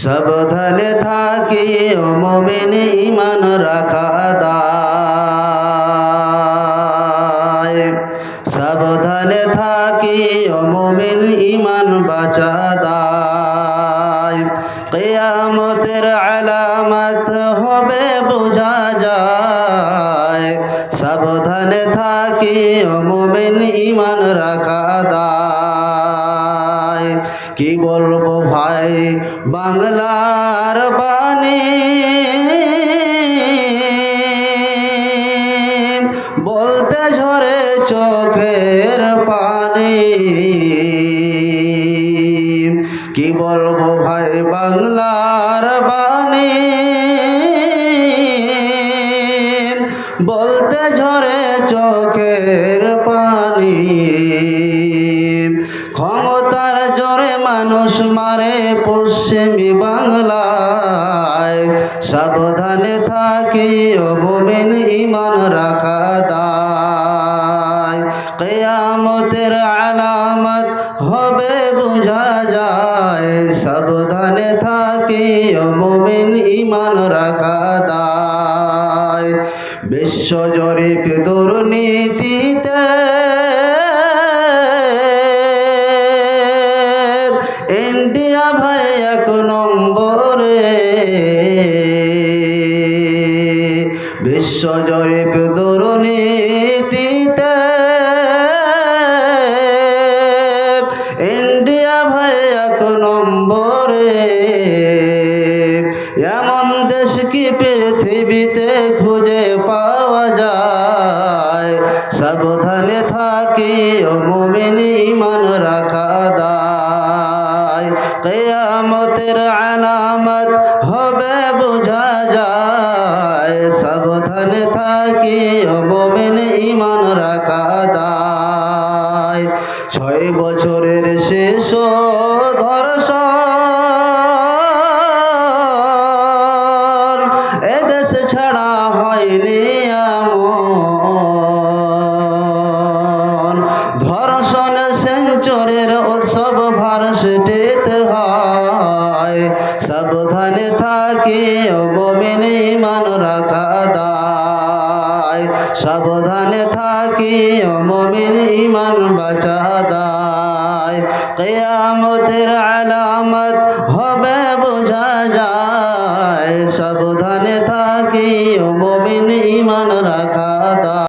সাবধানে থাকি ও মুমিন ঈমান রাখা দায়। সাবধানে থাকি ও মুমিন ঈমান বাঁচা দায়। কিয়ামতের আলামত হবে বোঝা যায়। সাবধানে থাকি ও মুমিন ঈমান রাখা দায়। কি বলবো ভাই বাংলার বাণী, বলতে ঝরে চোখের পানি। কি বলবো ভাই বাংলার বাণী, বলতে ঝরে চোখের পানি। ক্ষমতার জোরে মানুষ মারে পশ্চিমী বাংলায়। সাবধানে থাকি ও মুমিন ঈমান রাখা দায়। কিয়ামতের আলামত হবে বোঝা যায়। সাবধানে থাকি ও মুমিন ঈমান রাখা দায়। বিশ্ব জরিপ দুর্নীতিতে ইন্ডিয়া ভাই ১ নম্বরে। বিশ্ব জরিপ দুর্নীতিতে ইন্ডিয়া ভাই ১ নম্বরে। এমন দেশ কি পৃথিবীতে খুঁজে পাওয়া যায়। সাবধানে থাকি ও মুমিন ঈমান রাখা দায়। কিয়ামতের আলামত হবে বোঝা যায়। সাবধানে থাকি ও মুমিন ঈমান রাখা দায়। ৬ বছরের শেষ ধর্ষণ এদেশ ছাড়া হয়নি এমন। ধর্ষণ সেঞ্চুরির উৎসব ভার্সিটিতে হয়। সাবধানে থাকি ও মুমিন ঈমান রাখা দায়। সাবধানে থাকি ও মুমিন ঈমান বাঁচা দায়। কিয়ামতের আলামত হবে বোঝা যায়। সাবধানে থাকি ও মুমিন ঈমান রাখা দায়।